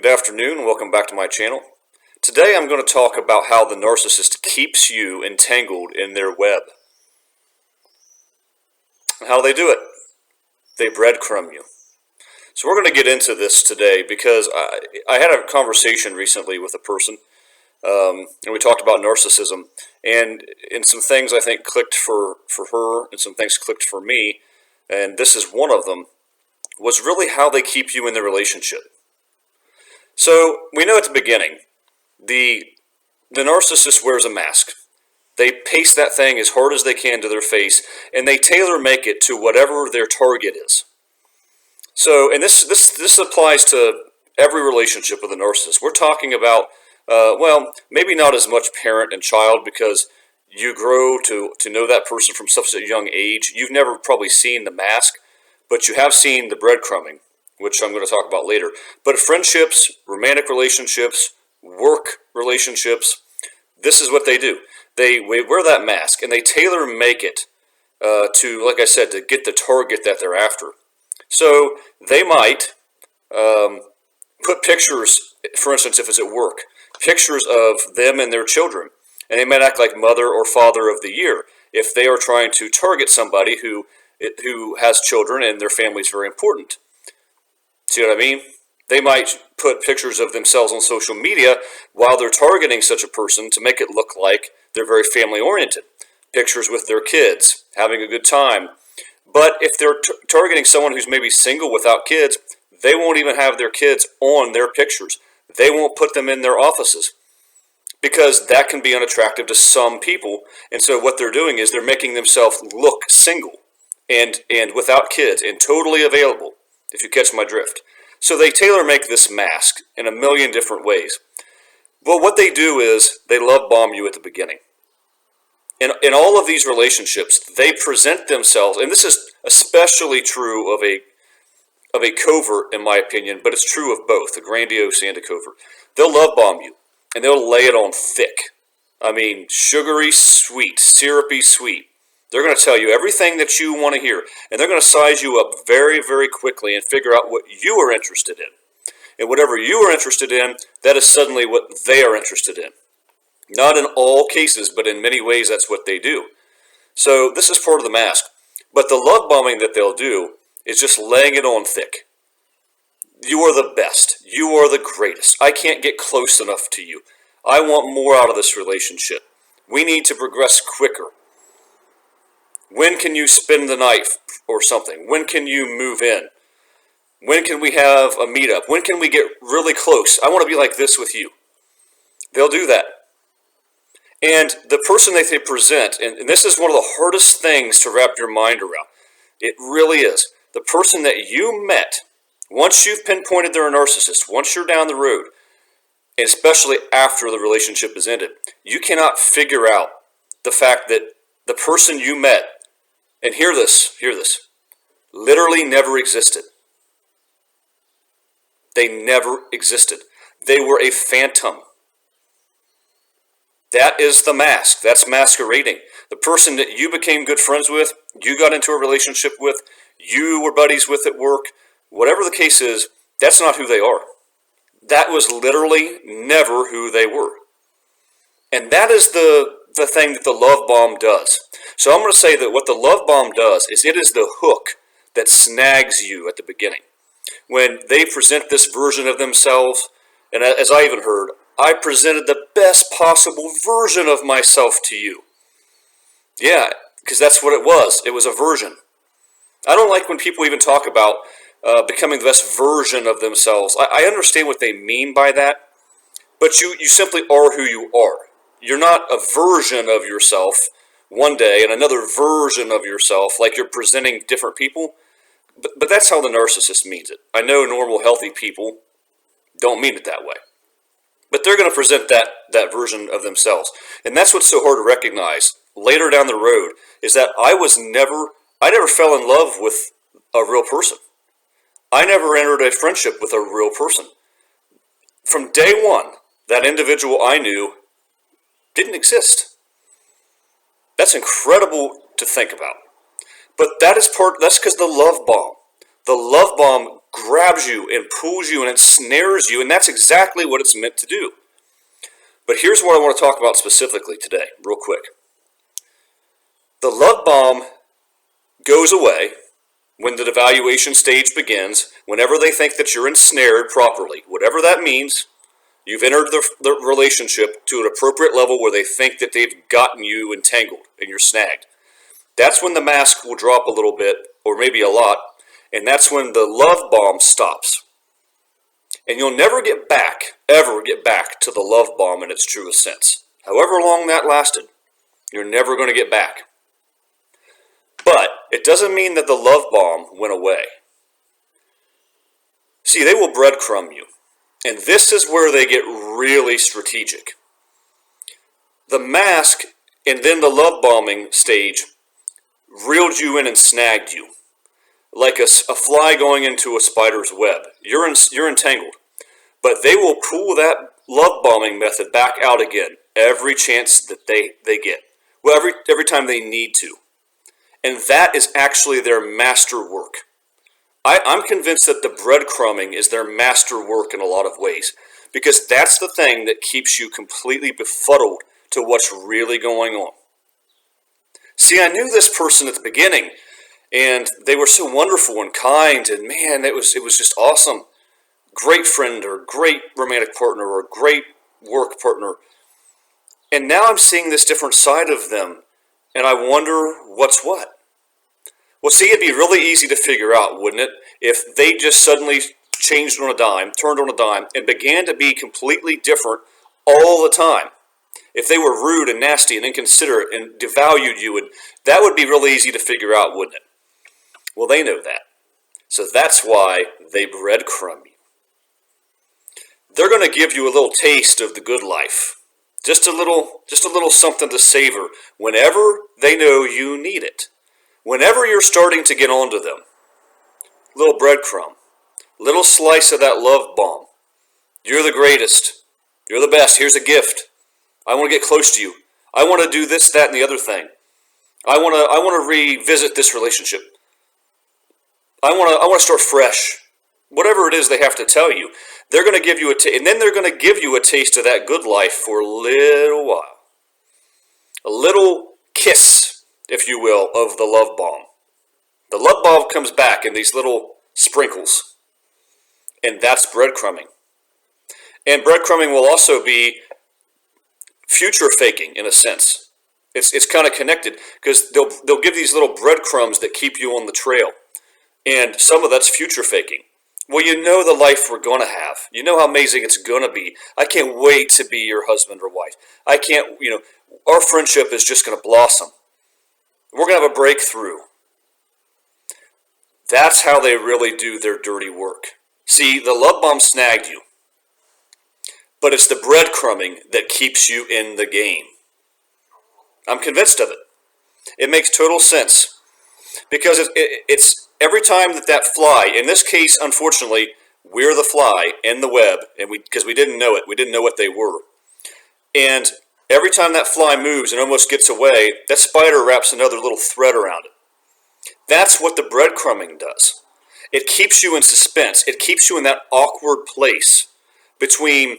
Good afternoon, welcome back to my channel. Today I'm going to talk about how the narcissist keeps you entangled in their web. And how do they do it? They breadcrumb you. So we're going to get into this today because I had a conversation recently with a person, and we talked about narcissism, and some things I think clicked for her and some things clicked for me, and this is one of them, was really how they keep you in the relationship. So we know at the beginning, the narcissist wears a mask. They paste that thing as hard as they can to their face, and they tailor make it to whatever their target is. So, and this applies to every relationship with a narcissist. We're talking about, well, maybe not as much parent and child because you grow to know that person from such a young age. You've never probably seen the mask, but you have seen the breadcrumbing, which I'm going to talk about later. But friendships, romantic relationships, work relationships, this is what they do. They wear that mask and they tailor make it to, like I said, to get the target that they're after. So they might put pictures, for instance, if it's at work, pictures of them and their children. And they might act like mother or father of the year if they are trying to target somebody who has children and their family is very important. See what I mean? They might put pictures of themselves on social media while they're targeting such a person to make it look like they're very family-oriented. Pictures with their kids, having a good time. But if they're targeting someone who's maybe single without kids, they won't even have their kids on their pictures. They won't put them in their offices because that can be unattractive to some people. And so what they're doing is they're making themselves look single and without kids and totally available, if you catch my drift. So they tailor make this mask in a million different ways. Well, what they do is they love bomb you at the beginning. In all of these relationships, they present themselves, and this is especially true of a covert, in my opinion, but it's true of both, a grandiose and a covert. They'll love bomb you, and they'll lay it on thick. I mean, sugary sweet, syrupy sweet. They're going to tell you everything that you want to hear, and they're going to size you up very, very quickly and figure out what you are interested in. And whatever you are interested in, that is suddenly what they are interested in. Not in all cases, but in many ways that's what they do. So this is part of the mask. But the love bombing that they'll do is just laying it on thick. You are the best. You are the greatest. I can't get close enough to you. I want more out of this relationship. We need to progress quicker. When can you spend the night or something? When can you move in? When can we have a meetup? When can we get really close? I want to be like this with you. They'll do that. And the person that they present, and this is one of the hardest things to wrap your mind around. It really is. The person that you met, once you've pinpointed they're a narcissist, once you're down the road, and especially after the relationship is ended, you cannot figure out the fact that the person you met, and hear this, literally never existed. They never existed. They were a phantom. That is the mask. That's masquerading. The person that you became good friends with, you got into a relationship with, you were buddies with at work, whatever the case is, that's not who they are. That was literally never who they were. And that is the thing that the love bomb does. So I'm going to say that what the love bomb does is it is the hook that snags you at the beginning. When they present this version of themselves, and as I even heard, I presented the best possible version of myself to you. Yeah, because that's what it was. It was a version. I don't like when people even talk about becoming the best version of themselves. I understand what they mean by that, but you simply are who you are. You're not a version of yourself one day and another version of yourself like you're presenting different people. But that's how the narcissist means it. I know normal, healthy people don't mean it that way. But they're going to present that version of themselves. And that's what's so hard to recognize later down the road is that I never fell in love with a real person. I never entered a friendship with a real person. From day one, that individual I knew didn't exist. That's incredible to think about. But that's because the love bomb grabs you and pulls you and ensnares you, and that's exactly what it's meant to do. But here's what I want to talk about specifically today, real quick. The love bomb goes away when the devaluation stage begins, whenever they think that you're ensnared properly. Whatever that means, you've entered the relationship to an appropriate level where they think that they've gotten you entangled and you're snagged. That's when the mask will drop a little bit, or maybe a lot, and that's when the love bomb stops. And you'll never get back, ever get back to the love bomb in its truest sense. However long that lasted, you're never going to get back. But it doesn't mean that the love bomb went away. See, they will breadcrumb you. And this is where they get really strategic. The mask and then the love bombing stage reeled you in and snagged you. Like a fly going into a spider's web. You're entangled. But they will pull that love bombing method back out again every chance that they get. Well, every time they need to. And that is actually their master work. I'm convinced that the breadcrumbing is their master work in a lot of ways. Because that's the thing that keeps you completely befuddled to what's really going on. See, I knew this person at the beginning, and they were so wonderful and kind, and man, it was just awesome. Great friend, or great romantic partner, or great work partner. And now I'm seeing this different side of them, and I wonder what's what. Well, see, it'd be really easy to figure out, wouldn't it, if they just suddenly changed on a dime, turned on a dime, and began to be completely different all the time. If they were rude and nasty and inconsiderate and devalued you, and that would be really easy to figure out, wouldn't it? Well, they know that. So that's why they breadcrumb you. They're going to give you a little taste of the good life. Just a little something to savor whenever they know you need it. Whenever you're starting to get onto them. Little breadcrumb. Little slice of that love bomb. You're the greatest. You're the best. Here's a gift. I want to get close to you. I want to do this, that, and the other thing. I want to revisit this relationship. I want to start fresh. Whatever it is they have to tell you, they're going to give you and then they're going to give you a taste of that good life for a little while. A little kiss, if you will, of the love bomb. The love bomb comes back in these little sprinkles. And that's breadcrumbing. And breadcrumbing will also be future faking, in a sense. It's kind of connected, because they'll give these little breadcrumbs that keep you on the trail. And some of that's future faking. Well, you know the life we're going to have. You know how amazing it's going to be. I can't wait to be your husband or wife. Our friendship is just going to blossom. We're going to have a breakthrough. That's how they really do their dirty work. See, the love bomb snagged you. But it's the breadcrumbing that keeps you in the game. I'm convinced of it. It makes total sense. Because it's every time that fly, in this case, unfortunately, we're the fly in the web, and because we didn't know it. We didn't know what they were. And every time that fly moves and almost gets away, that spider wraps another little thread around it. That's what the breadcrumbing does. It keeps you in suspense. It keeps you in that awkward place between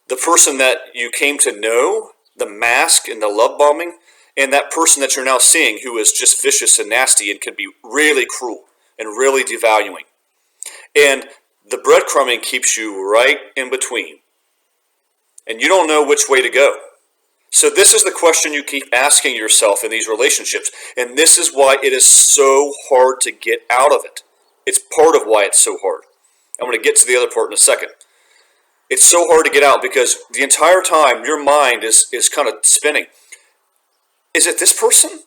the person that you came to know, the mask and the love bombing, and that person that you're now seeing who is just vicious and nasty and can be really cruel and really devaluing. And the breadcrumbing keeps you right in between. And you don't know which way to go. So this is the question you keep asking yourself in these relationships. And this is why it is so hard to get out of it. It's part of why it's so hard. I'm going to get to the other part in a second. It's so hard to get out because the entire time your mind is kind of spinning. Is it this person?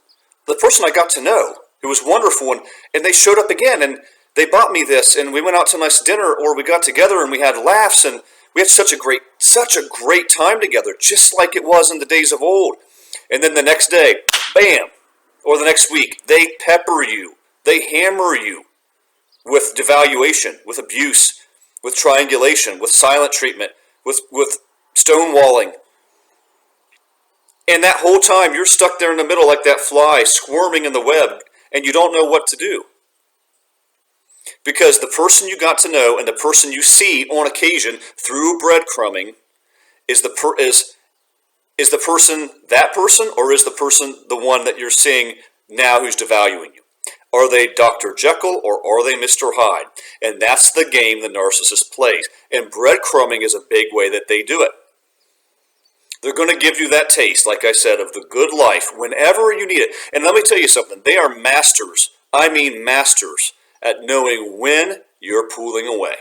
The person I got to know, who was wonderful, and they showed up again, and they bought me this, and we went out to a nice dinner, or we got together and we had laughs, and we had such a great time together, just like it was in the days of old. And then the next day, bam, or the next week, they pepper you, they hammer you with devaluation, with abuse, with triangulation, with silent treatment, with stonewalling. And that whole time, you're stuck there in the middle like that fly squirming in the web, and you don't know what to do. Because the person you got to know and the person you see on occasion through breadcrumbing is is the person that person, or is the person the one that you're seeing now who's devaluing you? Are they Dr. Jekyll or are they Mr. Hyde? And that's the game the narcissist plays. And breadcrumbing is a big way that they do it. They're going to give you that taste, like I said, of the good life whenever you need it. And let me tell you something. They are masters. I mean masters at knowing when you're pulling away.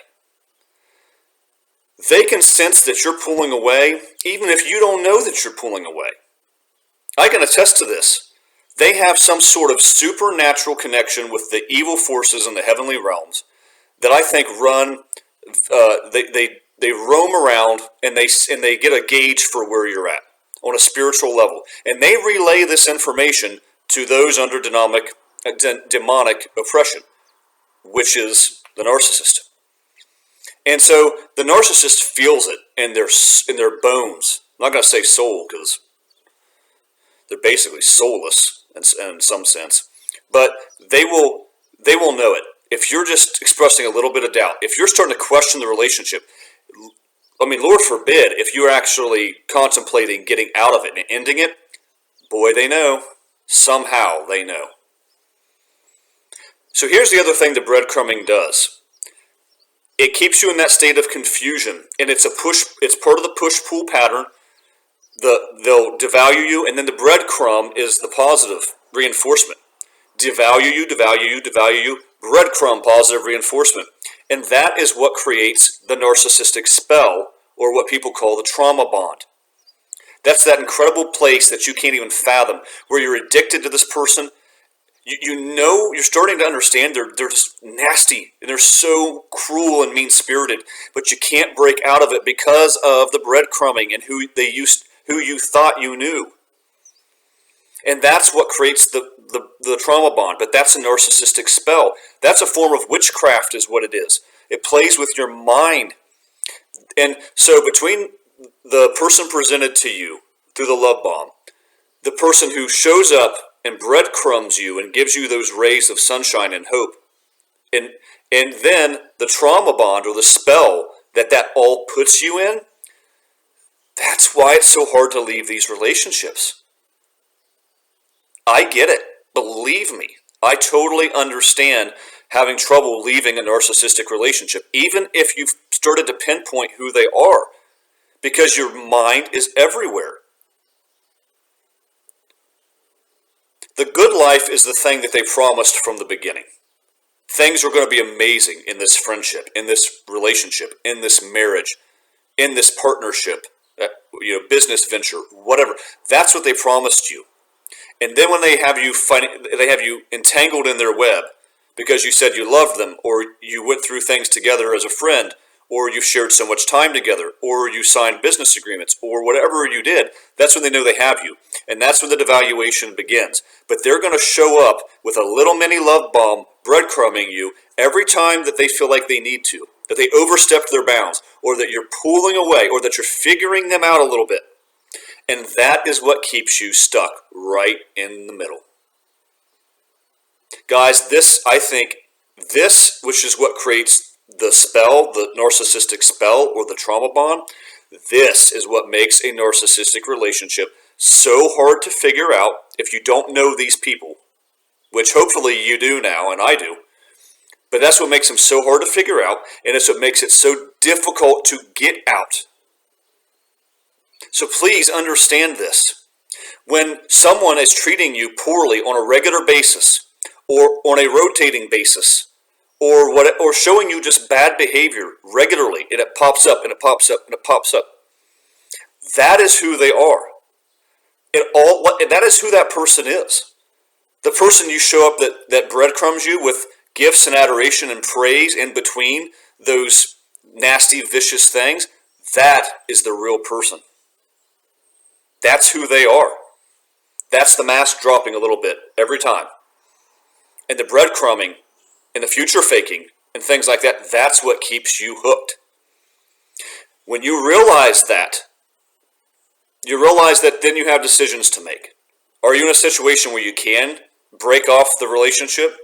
They can sense that you're pulling away even if you don't know that you're pulling away. I can attest to this. They have some sort of supernatural connection with the evil forces in the heavenly realms that I think run, they roam around and they get a gauge for where you're at on a spiritual level. And they relay this information to those under demonic oppression, which is the narcissist. And so the narcissist feels it in their bones. I'm not going to say soul because they're basically soulless in some sense, but they will know it. If you're just expressing a little bit of doubt, if you're starting to question the relationship, I mean, Lord forbid, if you're actually contemplating getting out of it and ending it, boy, they know. Somehow they know. So here's the other thing the breadcrumbing does. It keeps you in that state of confusion, and it's part of the push-pull pattern. They'll devalue you, and then the breadcrumb is the positive reinforcement. Devalue you, devalue you, devalue you, breadcrumb, positive reinforcement. And that is what creates the narcissistic spell, or what people call the trauma bond. That's that incredible place that you can't even fathom, where you're addicted to this person. You know, you're starting to understand they're just nasty, and they're so cruel and mean-spirited, but you can't break out of it because of the breadcrumbing and who you thought you knew. And that's what creates the trauma bond. But that's a narcissistic spell. That's a form of witchcraft is what it is. It plays with your mind. And so between the person presented to you through the love bomb, the person who shows up and breadcrumbs you and gives you those rays of sunshine and hope, and then the trauma bond or the spell that all puts you in, that's why it's so hard to leave these relationships. I get it. Believe me. I totally understand having trouble leaving a narcissistic relationship, even if you've started to pinpoint who they are, because your mind is everywhere. The good life is the thing that they promised from the beginning. Things are going to be amazing in this friendship, in this relationship, in this marriage, in this partnership, business venture, whatever. That's what they promised you. And then when they have you entangled in their web because you said you loved them, or you went through things together as a friend, or you shared so much time together, or you signed business agreements, or whatever you did, that's when they know they have you. And that's when the devaluation begins. But they're going to show up with a little mini love bomb breadcrumbing you every time that they feel like they need to, that they overstepped their bounds, or that you're pulling away, or that you're figuring them out a little bit. And that is what keeps you stuck right in the middle. Guys, I think this, which is what creates the spell, the narcissistic spell or the trauma bond, this is what makes a narcissistic relationship so hard to figure out if you don't know these people, which hopefully you do now, and I do. But that's what makes them so hard to figure out, and it's what makes it so difficult to get out. So please understand this. When someone is treating you poorly on a regular basis, or on a rotating basis, or showing you just bad behavior regularly, and it pops up and it pops up and it pops up, that is who they are. That is who that person is. The person you show up that breadcrumbs you with gifts and adoration and praise in between those nasty, vicious things, that is the real person. That's who they are. That's the mask dropping a little bit every time. And the breadcrumbing and the future faking and things like that, that's what keeps you hooked. When you realize that then you have decisions to make. Are you in a situation where you can break off the relationship?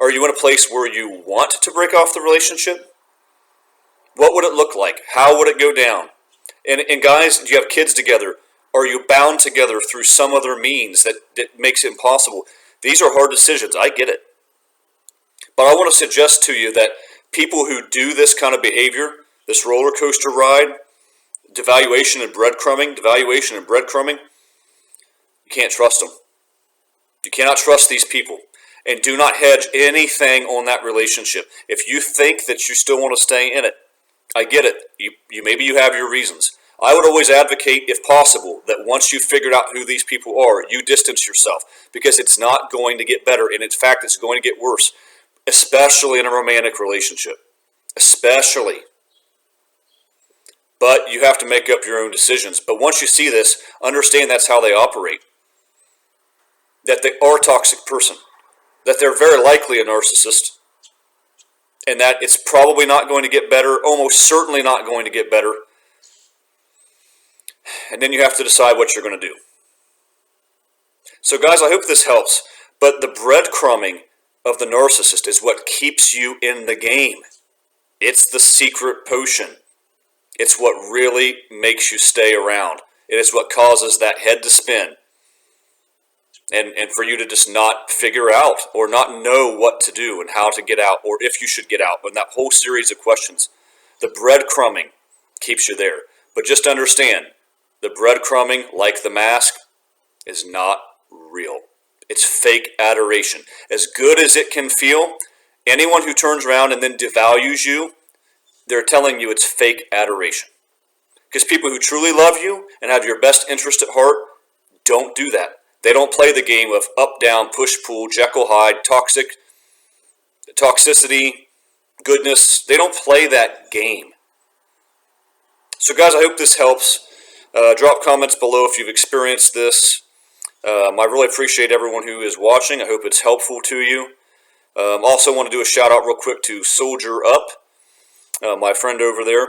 Are you in a place where you want to break off the relationship? What would it look like? How would it go down? And guys, do you have kids together? Are you bound together through some other means that makes it impossible? These are hard decisions. I get it. But I want to suggest to you that people who do this kind of behavior, this roller coaster ride, devaluation and breadcrumbing, you can't trust them. You cannot trust these people. And do not hedge anything on that relationship. If you think that you still want to stay in it, I get it. Maybe you have your reasons. I would always advocate, if possible, that once you've figured out who these people are, you distance yourself, because it's not going to get better, and in fact, it's going to get worse, especially in a romantic relationship, especially. But you have to make up your own decisions. But once you see this, understand that's how they operate, that they are a toxic person, that they're very likely a narcissist, and that it's probably not going to get better, almost certainly not going to get better. And then you have to decide what you're going to do. So guys, I hope this helps. But the breadcrumbing of the narcissist is what keeps you in the game. It's the secret potion. It's what really makes you stay around. It is what causes that head to spin. And for you to just not figure out or not know what to do and how to get out, or if you should get out, and that whole series of questions. The breadcrumbing keeps you there. But just understand, the breadcrumbing, like the mask, is not real. It's fake adoration. As good as it can feel, anyone who turns around and then devalues you, they're telling you it's fake adoration. Because people who truly love you and have your best interest at heart don't do that. They don't play the game of up, down, push, pull, Jekyll, Hyde, toxicity, goodness. They don't play that game. So guys, I hope this helps. Drop comments below if you've experienced this. I really appreciate everyone who is watching. I hope it's helpful to you. Also want to do a shout out real quick to Soldier Up, my friend over there.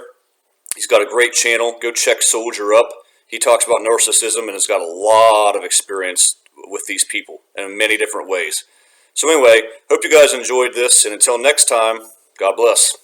He's got a great channel. Go check Soldier Up. He talks about narcissism and has got a lot of experience with these people in many different ways. So anyway, hope you guys enjoyed this, and until next time, God bless.